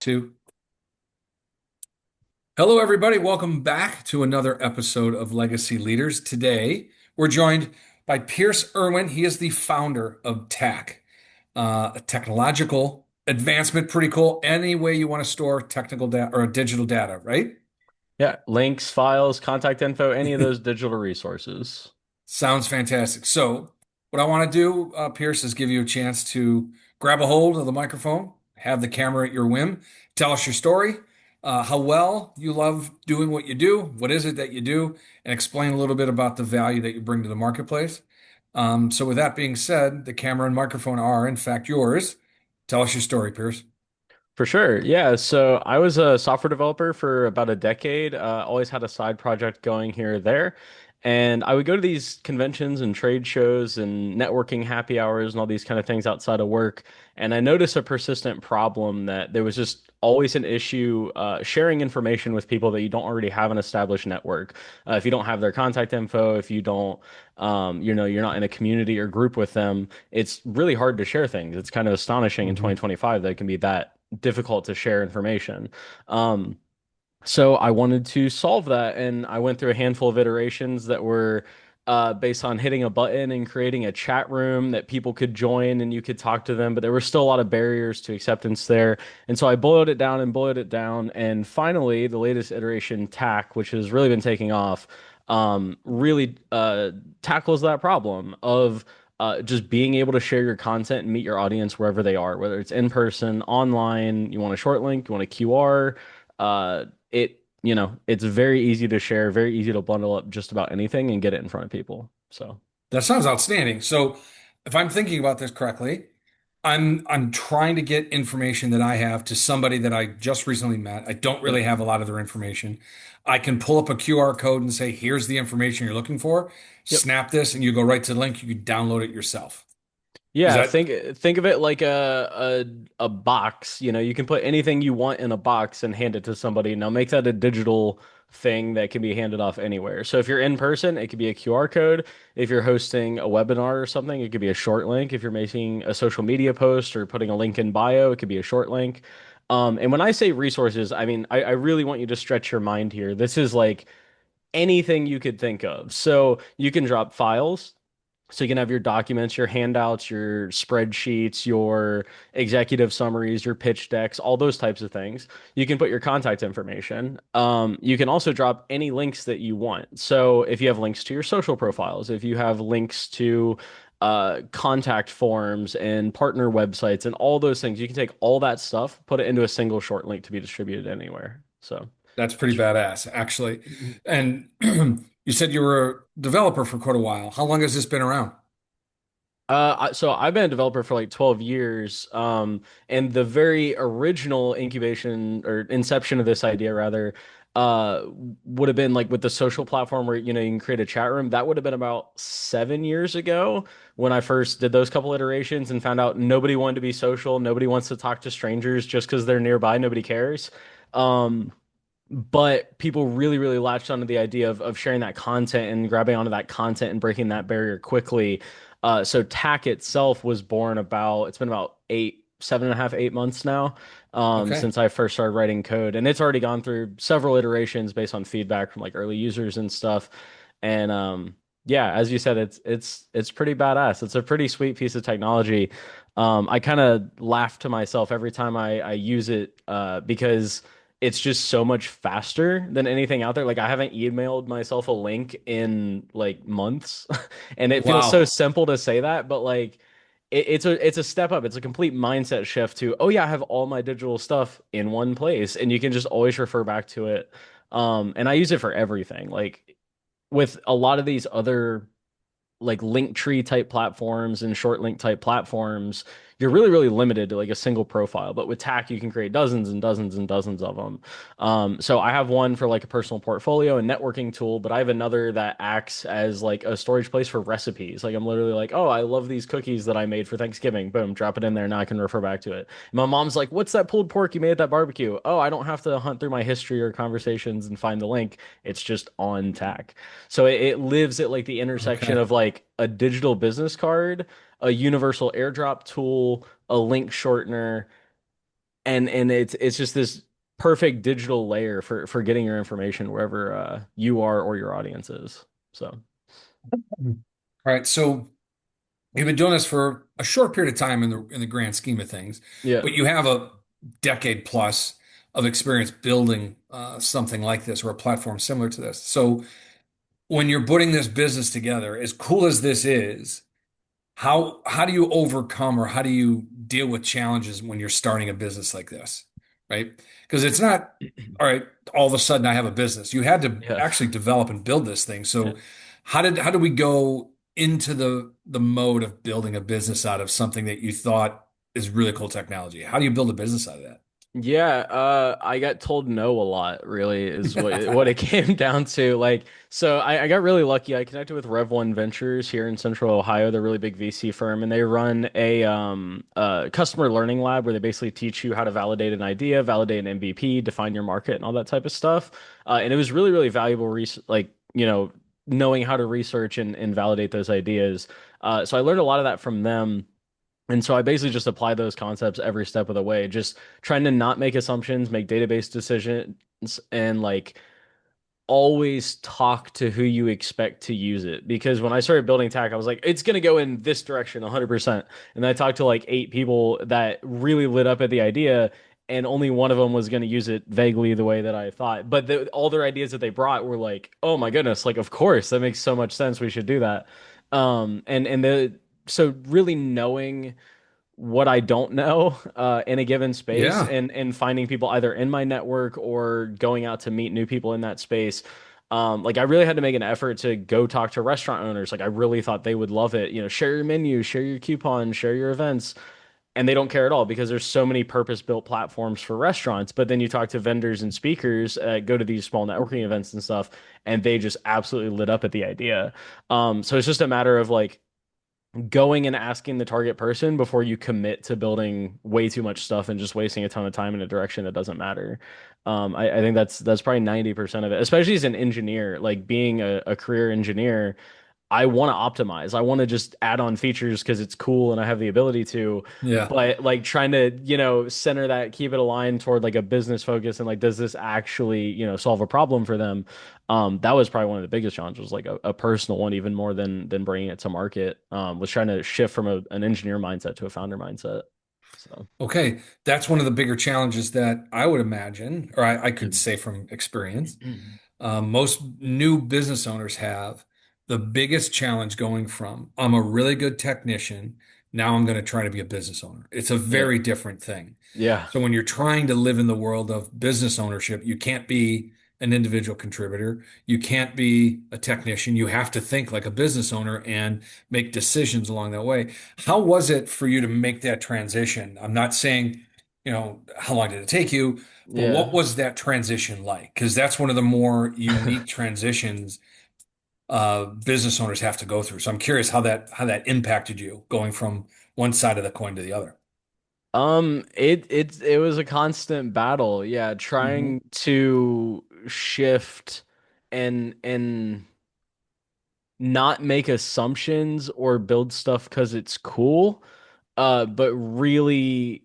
Two. Hello, everybody. Welcome back to another episode of Legacy Leaders. Today, we're joined by Pierce Irwin. He is the founder of Tack, a technological advancement. Pretty cool. Any way you want to store technical data or digital data, right? Yeah, links, files, contact info, any of those digital resources. Sounds fantastic. So, what I want to do, Pierce, is give you a chance to grab a hold of the microphone, have the camera at your whim, tell us your story, how well you love doing what you do, what is it that you do, and explain a little bit about the value that you bring to the marketplace. So, with that being said, the camera and microphone are, in fact, yours. Tell us your story, Pierce. For sure. Yeah. So I was a software developer for about a decade. Always had a side project going here or there. And I would go to these conventions and trade shows and networking happy hours and all these kind of things outside of work. And I noticed a persistent problem that there was just always an issue sharing information with people that you don't already have an established network. If you don't have their contact info, if you don't, you're not in a community or group with them, it's really hard to share things. It's kind of astonishing in Mhm. 2025 that it can be that difficult to share information. Um, so I wanted to solve that, and I went through a handful of iterations that were based on hitting a button and creating a chat room that people could join and you could talk to them, but there were still a lot of barriers to acceptance there. And so I boiled it down and boiled it down, and finally, the latest iteration, Tack, which has really been taking off, really tackles that problem of just being able to share your content and meet your audience wherever they are, whether it's in person, online, you want a short link, you want a QR. It's very easy to share, very easy to bundle up just about anything and get it in front of people. So, That sounds outstanding. So, if I'm thinking about this correctly, I'm trying to get information that I have to somebody that I just recently met. I don't yep, really have a lot of their information. I can pull up a QR code and say, "Here's the information you're looking for. yep. Snap this," and you go right to the link. You can download it yourself. Is Yeah, that think of it like a box. You know, you can put anything you want in a box and hand it to somebody. Now make that a digital thing that can be handed off anywhere. So if you're in person, it could be a QR code. If you're hosting a webinar or something, it could be a short link. If you're making a social media post or putting a link in bio, it could be a short link. And when I say resources, I mean I really want you to stretch your mind here. This is like anything you could think of. So you can drop files. So you can have your documents, your handouts, your spreadsheets, your executive summaries, your pitch decks, all those types of things. You can put your contact information. You can also drop any links that you want. So if you have links to your social profiles, if you have links to contact forms and partner websites and all those things, you can take all that stuff, put it into a single short link to be distributed anywhere. So that's pretty it's badass, actually. And you said you were a developer for quite a while. How long has this been around? so I've been a developer for like 12 years. And the very original incubation or inception of this idea rather, uh, would have been like with the social platform where, you can create a chat room. That would have been about 7 years ago when I first did those couple iterations and found out nobody wanted to be social. Nobody wants to talk to strangers just because they're nearby. Nobody cares. Um, but people really, really latched onto the idea of sharing that content and grabbing onto that content and breaking that barrier quickly. So Tack itself was born it's been about 7.5, 8 months now, Okay. since I first started writing code. And it's already gone through several iterations based on feedback from like early users and stuff. And yeah, as you said, it's pretty badass. It's a pretty sweet piece of technology. I kind of laugh to myself every time I use it because it's just so much faster than anything out there. Like I haven't emailed myself a link in like months, and it feels so Wow. simple to say that, but like it's a step up. It's a complete mindset shift to, oh yeah, I have all my digital stuff in one place, and you can just always refer back to it. And I use it for everything. Like with a lot of these other like link tree type platforms and short link type platforms, you're really, really limited to like a single profile. But with Tack, you can create dozens and dozens and dozens of them. So I have one for like a personal portfolio and networking tool, but I have another that acts as like a storage place for recipes. Like I'm literally like, oh, I love these cookies that I made for Thanksgiving. Boom, drop it in there. Now I can refer back to it. And my mom's like, what's that pulled pork you made at that barbecue? Oh, I don't have to hunt through my history or conversations and find the link. It's just on Tack. So it lives at like the intersection Okay. of like a digital business card, a universal airdrop tool, a link shortener, and it's just this perfect digital layer for getting your information wherever you are or your audience is. So All right, so you've been doing this for a short period of time in the grand scheme of things, yeah. but you have a decade plus of experience building something like this or a platform similar to this. So when you're putting this business together, as cool as this is, how do you overcome or how do you deal with challenges when you're starting a business like this, right? Because it's not, all right, all of a sudden I have a business. You had to Yeah. actually develop and build this thing. Yeah. So how did we go into the mode of building a business out of something that you thought is really cool technology? How do you build a business out of Yeah, I got told no a lot, really, is what that? it came down to. Like, so I got really lucky. I connected with Rev One Ventures here in Central Ohio. They're a really big VC firm, and they run a customer learning lab where they basically teach you how to validate an idea, validate an MVP, define your market, and all that type of stuff. And it was really, really valuable, like, knowing how to research and validate those ideas. So I learned a lot of that from them. And so I basically just apply those concepts every step of the way, just trying to not make assumptions, make database decisions, and like always talk to who you expect to use it. Because when I started building Tack, I was like, it's going to go in this direction 100%. And I talked to like 8 people that really lit up at the idea, and only one of them was going to use it vaguely the way that I thought. But all their ideas that they brought were like, oh my goodness, like, of course, that makes so much sense. We should do that. So really knowing what I don't know in a given space Yeah. and finding people either in my network or going out to meet new people in that space. Like I really had to make an effort to go talk to restaurant owners. Like I really thought they would love it. Share your menu, share your coupons, share your events. And they don't care at all because there's so many purpose-built platforms for restaurants. But then you talk to vendors and speakers, go to these small networking events and stuff, and they just absolutely lit up at the idea. So it's just a matter of like going and asking the target person before you commit to building way too much stuff and just wasting a ton of time in a direction that doesn't matter. I think that's probably 90% of it, especially as an engineer, like being a career engineer. I want to optimize. I want to just add on features because it's cool and I have the ability to. Yeah. But like trying to, center that, keep it aligned toward like a business focus and like, does this actually, solve a problem for them? That was probably one of the biggest challenges, like a personal one, even more than bringing it to market. Was trying to shift from an engineer mindset to a founder mindset. So, Okay, that's one of the bigger challenges that I would imagine, or I could say from experience, most new business owners have. The biggest challenge going from I'm a really good technician, now I'm going to try to be a business owner. It's a yeah, very different thing. yeah, So when you're trying to live in the world of business ownership, you can't be an individual contributor. You can't be a technician. You have to think like a business owner and make decisions along that way. How was it for you to make that transition? I'm not saying, how long did it take you, but what yeah. was that transition like? Because that's one of the more unique transitions business owners have to go through. So I'm curious how that impacted you going from one side of the coin to the other. It was a constant battle. Yeah, Hmm. trying to shift and not make assumptions or build stuff because it's cool. But really,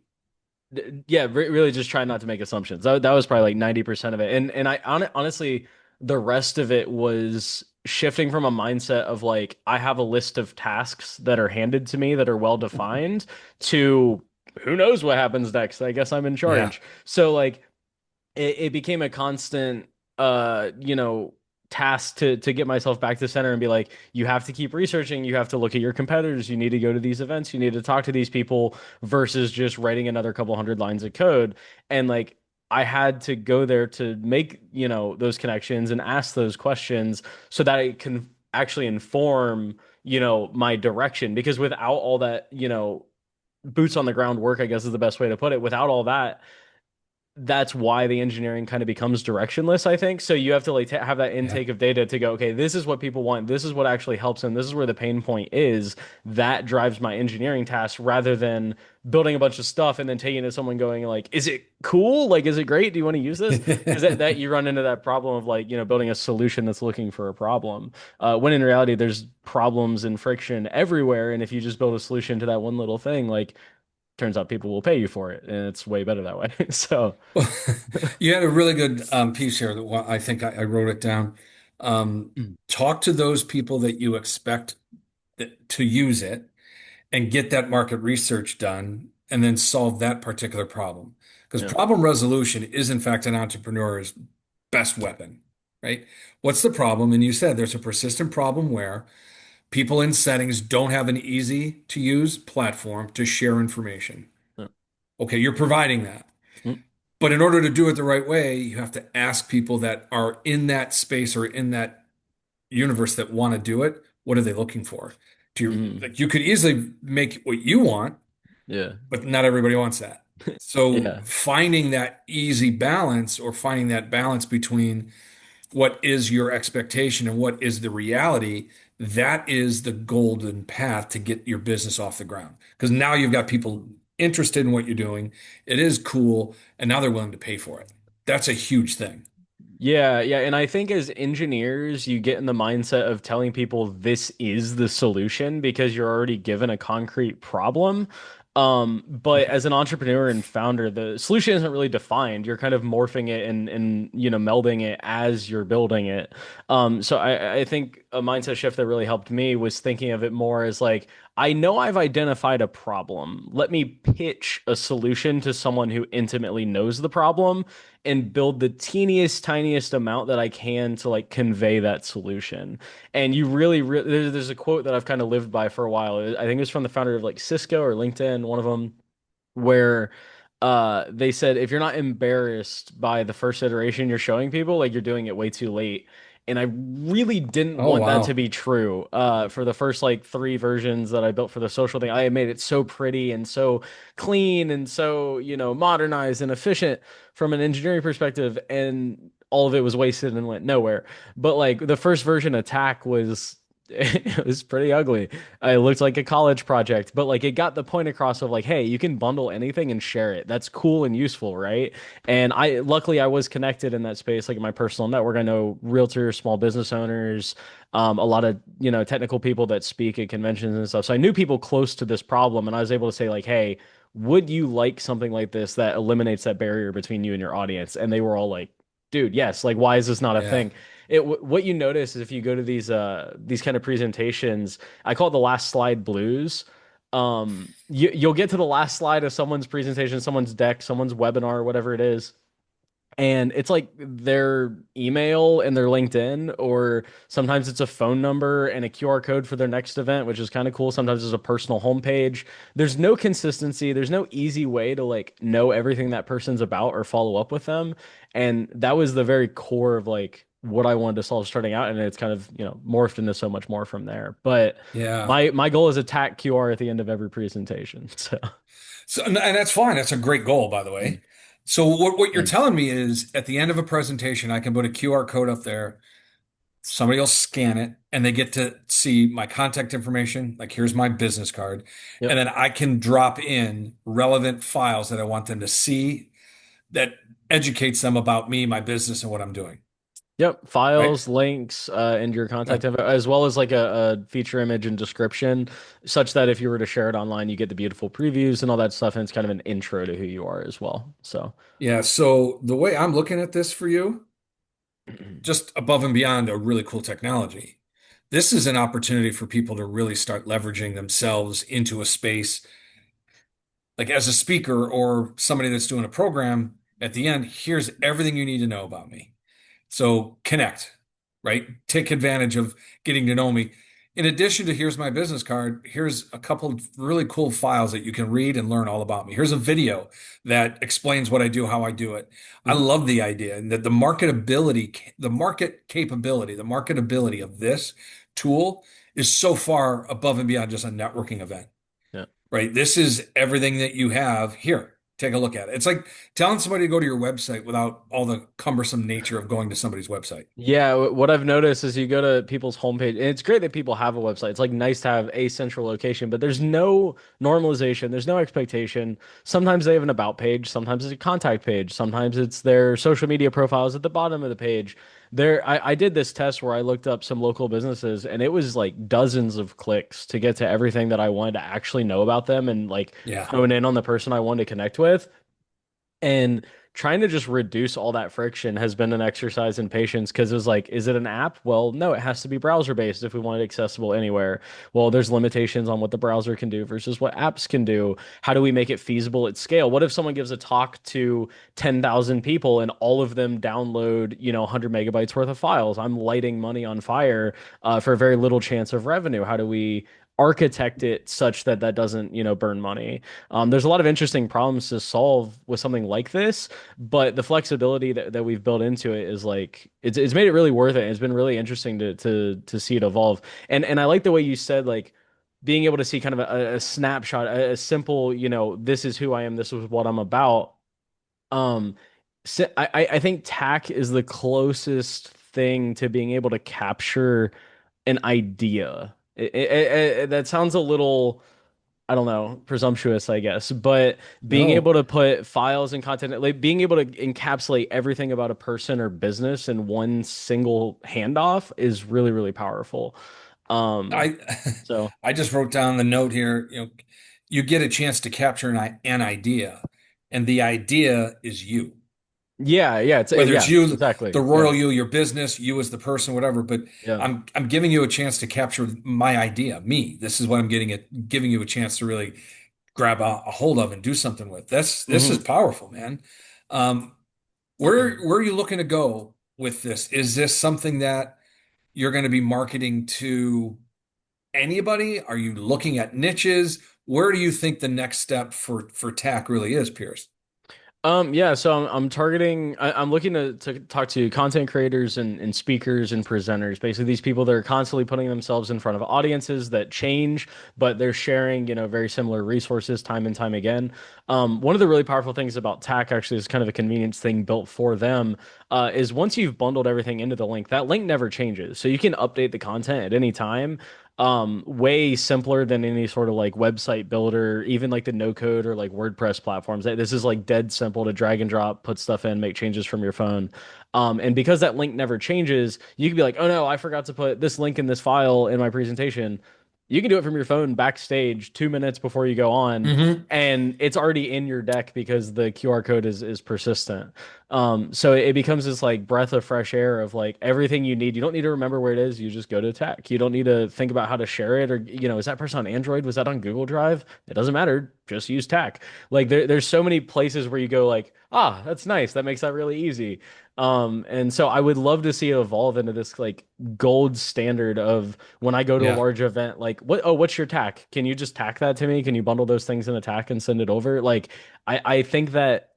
yeah, really just try not to make assumptions. That was probably like 90% of it. And honestly, the rest of it was shifting from a mindset of like, I have a list of tasks that are handed to me that are well defined to who knows what happens next. I guess I'm in Yeah. charge. So like it became a constant task to get myself back to center and be like, you have to keep researching, you have to look at your competitors, you need to go to these events, you need to talk to these people versus just writing another couple hundred lines of code. And like I had to go there to make, those connections and ask those questions so that I can actually inform, my direction. Because without all that, boots on the ground work, I guess is the best way to put it. Without all that, that's why the engineering kind of becomes directionless, I think. So you have to like have that Yeah. intake of data to go, okay, this is what people want. This is what actually helps them. This is where the pain point is. That drives my engineering task rather than building a bunch of stuff and then taking it to someone going like, is it cool? Like, is it great? Do you want to use this? Because that you run into that problem of like, building a solution that's looking for a problem. When in reality, there's problems and friction everywhere. And if you just build a solution to that one little thing, like turns out people will pay you for it, and it's way better that way. So, You had a really good piece here that I think I wrote it down. Um, Talk to those people that you expect to use it and get that market research done and then solve that particular problem. Because yeah, problem resolution is, in fact, an entrepreneur's best weapon, right? What's the problem? And you said there's a persistent problem where people in settings don't have an easy to use platform to share information. yeah. Okay, you're providing that. Mm, But in order to do it the right way, you have to ask people that are in that space or in that universe that want to do it, what are they looking for? mm, Like you could easily make what you want, yeah, but not everybody wants that. So yeah. finding that easy balance or finding that balance between what is your expectation and what is the reality, that is the golden path to get your business off the ground. Because now you've got people interested in what you're doing. It is cool, and now they're willing to pay for it. That's a huge thing. Yeah, yeah, and I think as engineers, you get in the mindset of telling people this is the solution because you're already given a concrete problem. But as an entrepreneur and founder, the solution isn't really defined. You're kind of morphing it and melding it as you're building it. So I think a mindset shift that really helped me was thinking of it more as like, I know I've identified a problem. Let me pitch a solution to someone who intimately knows the problem and build the teeniest, tiniest amount that I can to like convey that solution. And you really, there's a quote that I've kind of lived by for a while. I think it was from the founder of like Cisco or LinkedIn, one of them, where they said if you're not embarrassed by the first iteration you're showing people, like you're doing it way too late. And I really didn't Oh, want that to wow. be true. For the first like three versions that I built for the social thing, I had made it so pretty and so clean and so, modernized and efficient from an engineering perspective, and all of it was wasted and went nowhere. But like the first version of Tack was it was pretty ugly. It looked like a college project, but like it got the point across of like, hey, you can bundle anything and share it. That's cool and useful, right? And luckily I was connected in that space, like in my personal network. I know realtors, small business owners, a lot of technical people that speak at conventions and stuff. So I knew people close to this problem, and I was able to say like, hey, would you like something like this that eliminates that barrier between you and your audience? And they were all like, dude, yes. Like, why is this not a Yeah. thing? What you notice is if you go to these kind of presentations, I call it the last slide blues. You'll get to the last slide of someone's presentation, someone's deck, someone's webinar, whatever it is, and it's like their email and their LinkedIn, or sometimes it's a phone number and a QR code for their next event, which is kind of cool. Sometimes it's a personal homepage. There's no consistency. There's no easy way to like know everything that person's about or follow up with them. And that was the very core of like what I wanted to solve starting out. And it's kind of, morphed into so much more from there. But Yeah. my goal is attack QR at the end of every presentation. So So, and that's fine. That's a great goal, by the way. So what you're thanks. telling me is at the end of a presentation, I can put a QR code up there. Somebody will scan it and they get to see my contact information. Like here's my business card. And Yep. then I can drop in relevant files that I want them to see that educates them about me, my business, and what I'm doing. Yep, Right? files, links, and your Yeah. contact info, as well as like a feature image and description, such that if you were to share it online, you get the beautiful previews and all that stuff, and it's kind of an intro to who you are as well. So, Yeah. So the way I'm looking at this for you, just above and beyond a really cool technology, this is an opportunity for people to really start leveraging themselves into a space like as a speaker or somebody that's doing a program at the end, here's everything you need to know about me. So connect, right? Take advantage of getting to know me. In addition to here's my business card, here's a couple of really cool files that you can read and learn all about me. Here's a video that explains what I do, how I do it. I mhm. love the idea and that the marketability, the market capability, the marketability of this tool is so far above and beyond just a networking event, Yeah. right? This is everything that you have here. Take a look at it. It's like telling somebody to go to your website without all the cumbersome nature of going to somebody's website. Yeah, what I've noticed is you go to people's homepage, and it's great that people have a website. It's like nice to have a central location, but there's no normalization, there's no expectation. Sometimes they have an about page, sometimes it's a contact page, sometimes it's their social media profiles at the bottom of the page. I did this test where I looked up some local businesses and it was like dozens of clicks to get to everything that I wanted to actually know about them and like Yeah. hone in on the person I wanted to connect with. And trying to just reduce all that friction has been an exercise in patience because it was like, is it an app? Well, no, it has to be browser based if we want it accessible anywhere. Well, there's limitations on what the browser can do versus what apps can do. How do we make it feasible at scale? What if someone gives a talk to 10,000 people and all of them download, 100 megabytes worth of files? I'm lighting money on fire for very little chance of revenue. How do we architect it such that that doesn't, burn money? There's a lot of interesting problems to solve with something like this, but the flexibility that we've built into it is like it's made it really worth it. It's been really interesting to see it evolve. And I like the way you said like being able to see kind of a snapshot, a simple, this is who I am, this is what I'm about. Um, I think Tack is the closest thing to being able to capture an idea. That sounds a little, I don't know, presumptuous, I guess, but being able No. to put files and content, like being able to encapsulate everything about a person or business in one single handoff is really, really powerful. Um, I so I just wrote down the note here, you get a chance to capture an idea, and the idea is you. yeah, yeah, it's Whether it's yeah, you, the exactly. royal Yeah. you, your business, you as the person, whatever, but Yeah. I'm giving you a chance to capture my idea, me. This is what I'm giving you a chance to really grab a hold of and do something with. This is Hmm. powerful, man. Um, where are you looking to go with this? Is this something that you're going to be marketing to anybody? Are you looking at niches? Where do you think the next step for TAC really is, Pierce? Yeah, so I'm targeting, I'm looking to talk to content creators and speakers and presenters, basically these people that are constantly putting themselves in front of audiences that change, but they're sharing, very similar resources time and time again. One of the really powerful things about TAC actually is kind of a convenience thing built for them, is once you've bundled everything into the link, that link never changes. So you can update the content at any time, way simpler than any sort of like website builder, even like the no code or like WordPress platforms. This is like dead simple to drag and drop, put stuff in, make changes from your phone. And because that link never changes, you can be like, oh no, I forgot to put this link in this file in my presentation. You can do it from your phone backstage 2 minutes before you go on, Hmm. and it's already in your deck because the QR code is persistent. So it becomes this like breath of fresh air of like everything you need. You don't need to remember where it is. You just go to Tech. You don't need to think about how to share it or, is that person on Android? Was that on Google Drive? It doesn't matter. Just use Tech. Like there's so many places where you go like, ah, that's nice. That makes that really easy. And so I would love to see it evolve into this like gold standard of when I go to a Yeah. large event, like what's your tack? Can you just tack that to me? Can you bundle those things in a tack and send it over? Like I think that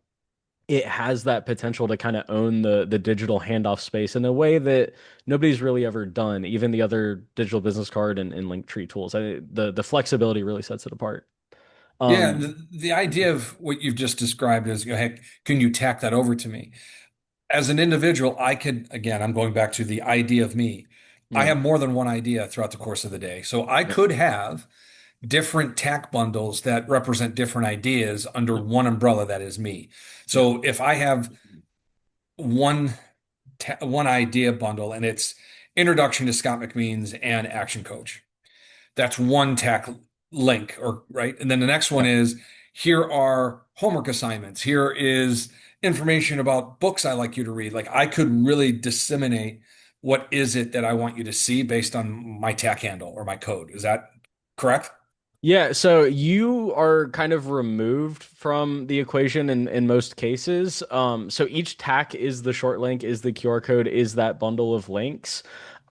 it has that potential to kind of own the digital handoff space in a way that nobody's really ever done, even the other digital business card and Linktree tools. The flexibility really sets it apart. Yeah, Um, the idea of what you've just described is, heck, can you tack that over to me? As an individual, I could, again, I'm going back to the idea of me. I yeah, have more than one idea throughout the course of the day. So I yeah, could have different tack bundles that represent different ideas under one umbrella that is me. yeah, So if I have one one idea bundle and it's introduction to Scott McMeans and action coach. That's one tack link, or right. And then the next one yeah. is here are homework assignments. Here is information about books I like you to read. Like I could really disseminate what is it that I want you to see based on my tack handle or my code. Is that correct? Yeah, so you are kind of removed from the equation in most cases. So each tack is the short link, is the QR code, is that bundle of links.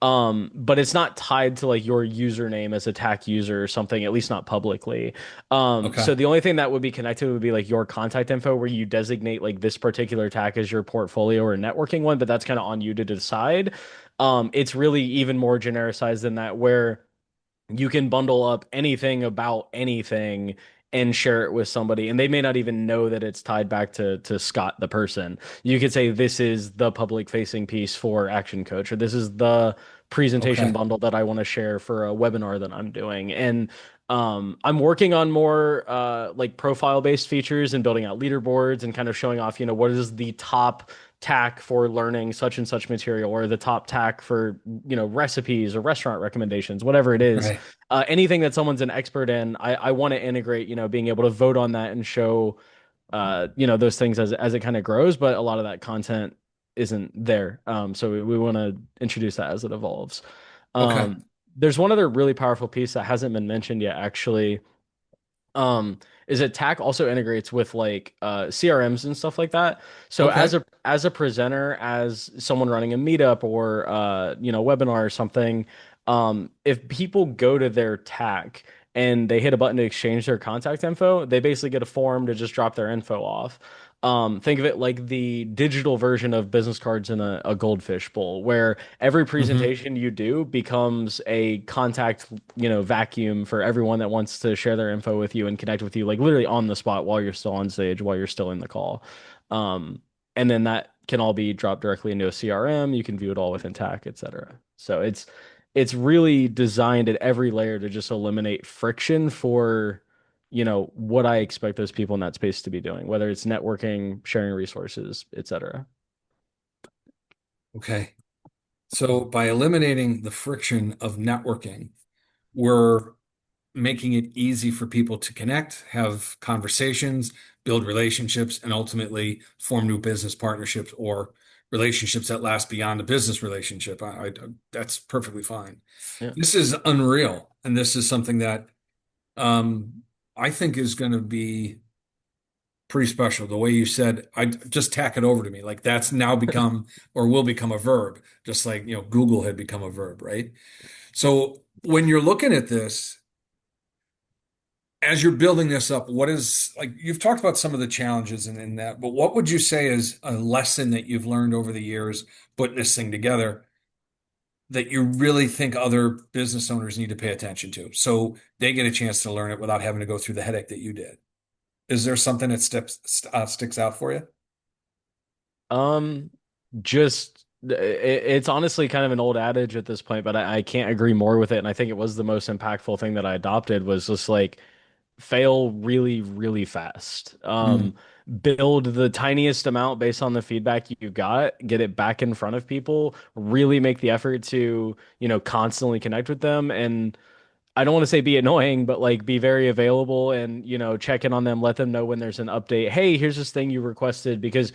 But it's not tied to like your username as a tack user or something, at least not publicly. Okay. So the only thing that would be connected would be like your contact info where you designate like this particular tack as your portfolio or networking one, but that's kind of on you to decide. It's really even more genericized than that, where you can bundle up anything about anything and share it with somebody, and they may not even know that it's tied back to Scott the person. You could say this is the public facing piece for Action Coach, or this is the presentation Okay. bundle that I want to share for a webinar that I'm doing. And I'm working on more like profile based features and building out leaderboards and kind of showing off, what is the top tack for learning such and such material, or the top tack for, recipes or restaurant recommendations, whatever it is. Right. Anything that someone's an expert in, I want to integrate, being able to vote on that and show those things as it kind of grows, but a lot of that content isn't there. So we want to introduce that as it evolves. Okay. Um, there's one other really powerful piece that hasn't been mentioned yet, actually. Um, is that Tack also integrates with like CRMs and stuff like that. So Okay. as a presenter, as someone running a meetup or webinar or something, if people go to their Tack and they hit a button to exchange their contact info, they basically get a form to just drop their info off. Think of it like the digital version of business cards in a goldfish bowl, where every Hmm. presentation you do becomes a contact, vacuum for everyone that wants to share their info with you and connect with you, like literally on the spot while you're still on stage, while you're still in the call. Um, and then that can all be dropped directly into a CRM. You can view it all within Tack, etc. So it's really designed at every layer to just eliminate friction for what I expect those people in that space to be doing, whether it's networking, sharing resources, etc. Okay. So by eliminating the friction of networking, we're making it easy for people to connect, have conversations, build relationships, and ultimately form new business partnerships or relationships that last beyond the business relationship. That's perfectly fine. Yeah. This is unreal, and this is something that I think is going to be pretty special. The way you said, I just tack it over to me, like that's now become or will become a verb, just like Google had become a verb, right? So when you're looking at this, as you're building this up, what is like you've talked about some of the challenges in that, but what would you say is a lesson that you've learned over the years putting this thing together that you really think other business owners need to pay attention to so they get a chance to learn it without having to go through the headache that you did? Is there something that sticks out for you? Um, just it's honestly kind of an old adage at this point, but I can't agree more with it. And I think it was the most impactful thing that I adopted was just like fail really, really fast. Mm, Build the tiniest amount based on the feedback you got, get it back in front of people, really make the effort to, constantly connect with them. And I don't want to say be annoying, but like be very available and, check in on them, let them know when there's an update. Hey, here's this thing you requested, because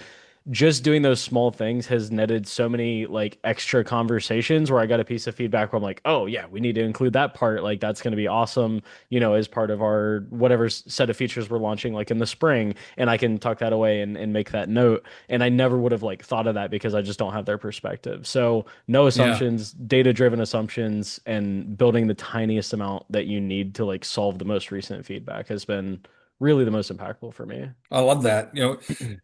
just doing those small things has netted so many like extra conversations where I got a piece of feedback where I'm like, oh yeah, we need to include that part. Like that's going to be awesome, as part of our whatever set of features we're launching like in the spring. And I can tuck that away and make that note. And I never would have like thought of that because I just don't have their perspective. So no yeah, assumptions, data-driven assumptions, and building the tiniest amount that you need to like solve the most recent feedback has been really the most impactful for me. I love that.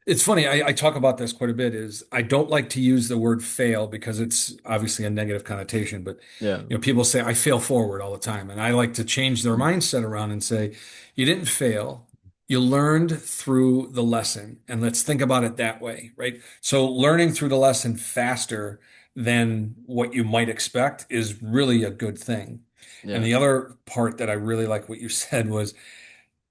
It's funny. I talk about this quite a bit. Is I don't like to use the word fail because it's obviously a negative connotation. But Yeah. people say I fail forward all the time, and I like to change their mindset around and say, you didn't fail. You learned through the lesson, and let's think about it that way, right? So learning through the lesson faster than what you might expect is really a good thing. And Yeah. the other part that I really like what you said was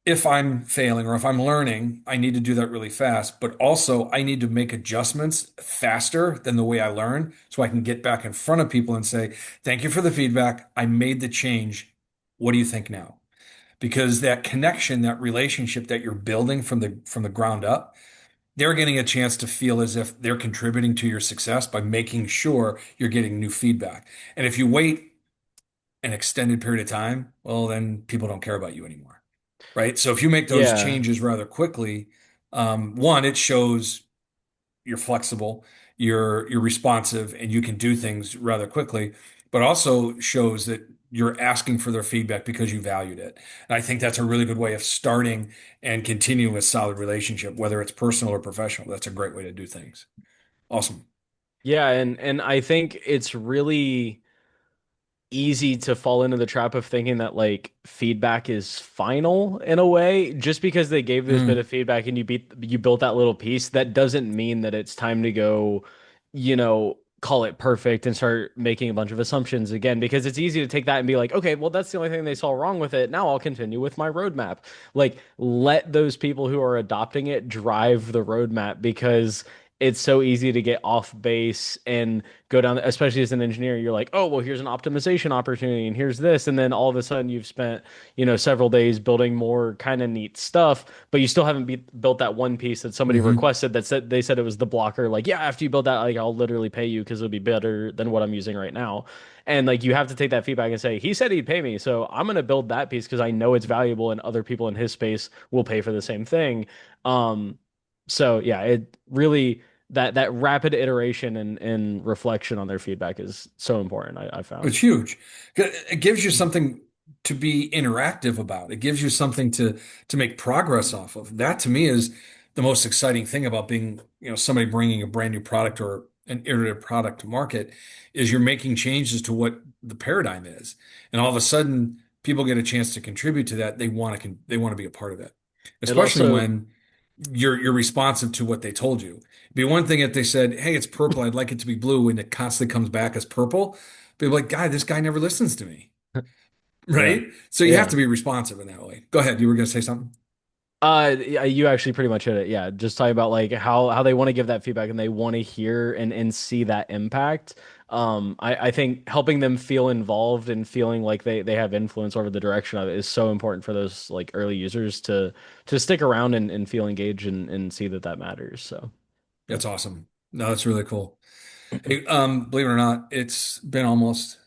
if I'm failing or if I'm learning, I need to do that really fast. But also, I need to make adjustments faster than the way I learn so I can get back in front of people and say, thank you for the feedback. I made the change. What do you think now? Because that connection, that relationship that you're building from the ground up, they're getting a chance to feel as if they're contributing to your success by making sure you're getting new feedback. And if you wait an extended period of time, well, then people don't care about you anymore, right? So if you make those Yeah. changes rather quickly, one, it shows you're flexible, you're responsive, and you can do things rather quickly, but also shows that you're asking for their feedback because you valued it. And I think that's a really good way of starting and continuing a solid relationship, whether it's personal or professional. That's a great way to do things. Awesome. Yeah, and I think it's really easy to fall into the trap of thinking that like feedback is final in a way. Just because they gave this bit Mm, of feedback and you built that little piece, that doesn't mean that it's time to go, call it perfect and start making a bunch of assumptions again, because it's easy to take that and be like, okay, well, that's the only thing they saw wrong with it. Now I'll continue with my roadmap. Like, let those people who are adopting it drive the roadmap, because it's so easy to get off base and go down, especially as an engineer. You're like, oh, well, here's an optimization opportunity and here's this. And then all of a sudden you've spent, several days building more kind of neat stuff, but you still haven't built that one piece that somebody Hmm. requested, that said, they said it was the blocker. Like, yeah, after you build that, like, I'll literally pay you because it'll be better than what I'm using right now. And like, you have to take that feedback and say, he said he'd pay me. So I'm going to build that piece because I know it's valuable and other people in his space will pay for the same thing. Um, so yeah, it really, that rapid iteration and reflection on their feedback is so important, I found. It's huge. It gives you something to be interactive about. It gives you something to make progress off of. That to me is the most exciting thing about being, somebody bringing a brand new product or an iterative product to market is you're making changes to what the paradigm is. And all of a sudden people get a chance to contribute to that. They want to be a part of it. It Especially also when you're responsive to what they told you. It'd be one thing if they said, "Hey, it's purple. I'd like it to be blue," and it constantly comes back as purple. But you're like, "God, this guy never listens to me." yeah. Right? So you have Yeah. to be responsive in that way. Go ahead. You were going to say something? Yeah, you actually pretty much hit it. Yeah, just talking about like how they want to give that feedback and they want to hear and see that impact. I think helping them feel involved and feeling like they have influence over the direction of it is so important for those like early users to stick around and feel engaged and see that that matters. So, yeah. That's awesome. No, that's really cool. Hey, believe it or not, it's been almost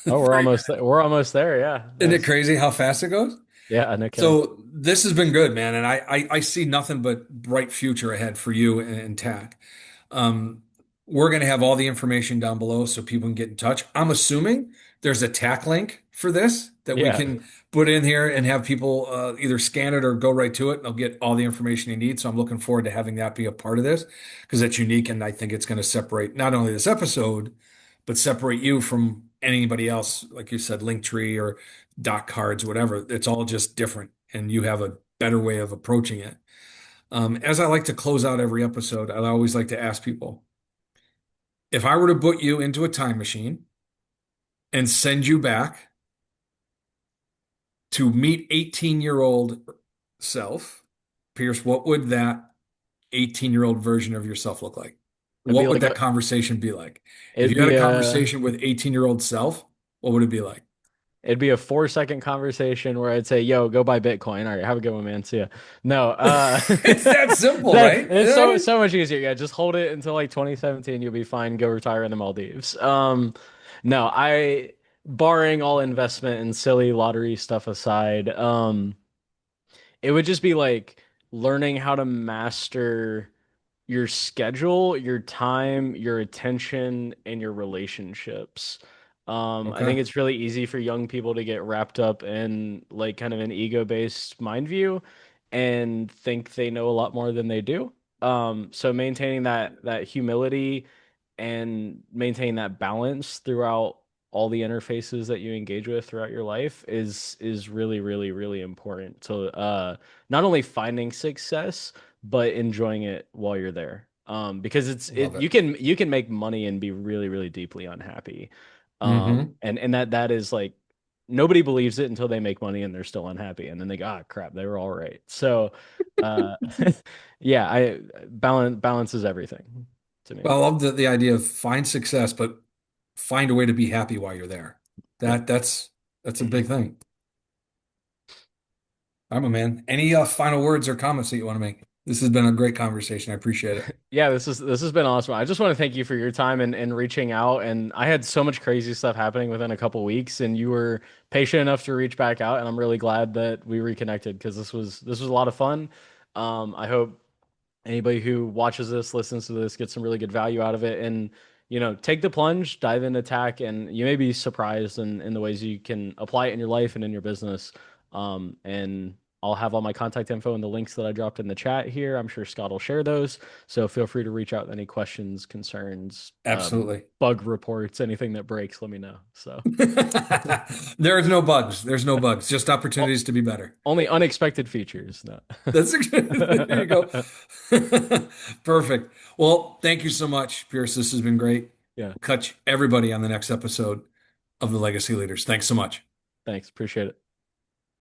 Oh, 30 we're almost there. Yeah, Isn't it nice. crazy how fast it goes? Yeah, no kidding. So this has been good, man, and I see nothing but bright future ahead for you and Tack. Um, we're going to have all the information down below so people can get in touch. I'm assuming there's a Tack link for this that we Yeah, can put in here and have people either scan it or go right to it, and they'll get all the information you need. So I'm looking forward to having that be a part of this because it's unique, and I think it's going to separate not only this episode, but separate you from anybody else, like you said, Linktree or doc cards, whatever. It's all just different, and you have a better way of approaching it. As I like to close out every episode, I always like to ask people, if I were to put you into a time machine and send you back to meet 18-year-old self, Pierce, what would that 18-year-old version of yourself look like? it'd be What would like that a conversation be like? If it'd you had a be a conversation with 18-year-old self, what would it be like? It'd be a 4 second conversation where I'd say, "Yo, go buy Bitcoin." All right, have a good one, man. See ya. No, It's that simple, that right? it's so much easier. Yeah, just hold it until like 2017. You'll be fine. Go retire in the Maldives. No, barring all investment and silly lottery stuff aside, it would just be like learning how to master your schedule, your time, your attention, and your relationships. I Okay. think it's really easy for young people to get wrapped up in like kind of an ego-based mind view and think they know a lot more than they do. So maintaining that humility and maintaining that balance throughout all the interfaces that you engage with throughout your life is really, really, really important to not only finding success but enjoying it while you're there. Because Love it. you can make money and be really, really deeply unhappy. Hmm. And that is like nobody believes it until they make money and they're still unhappy. And then they go, ah, crap, they were all right. So, uh, yeah, balance is everything to me. Well, I love the idea of find success, but find a way to be happy while you're there. Yeah. That's a big thing. I'm a man. Any final words or comments that you want to make? This has been a great conversation. I appreciate it. Yeah, this has been awesome. I just want to thank you for your time and reaching out. And I had so much crazy stuff happening within a couple weeks, and you were patient enough to reach back out. And I'm really glad that we reconnected because this was a lot of fun. I hope anybody who watches this, listens to this, gets some really good value out of it. And take the plunge, dive into Tack, and you may be surprised in the ways you can apply it in your life and in your business. And I'll have all my contact info and the links that I dropped in the chat here. I'm sure Scott will share those. So feel free to reach out with any questions, concerns, Absolutely. bug reports, anything that breaks, let me know. So There's no bugs. There's no bugs. Just opportunities to be better. only unexpected features. No. That's there you go. Perfect. Well, thank you so much, Pierce. This has been great. Yeah. Catch everybody on the next episode of the Legacy Leaders. Thanks so much. Thanks. Appreciate it.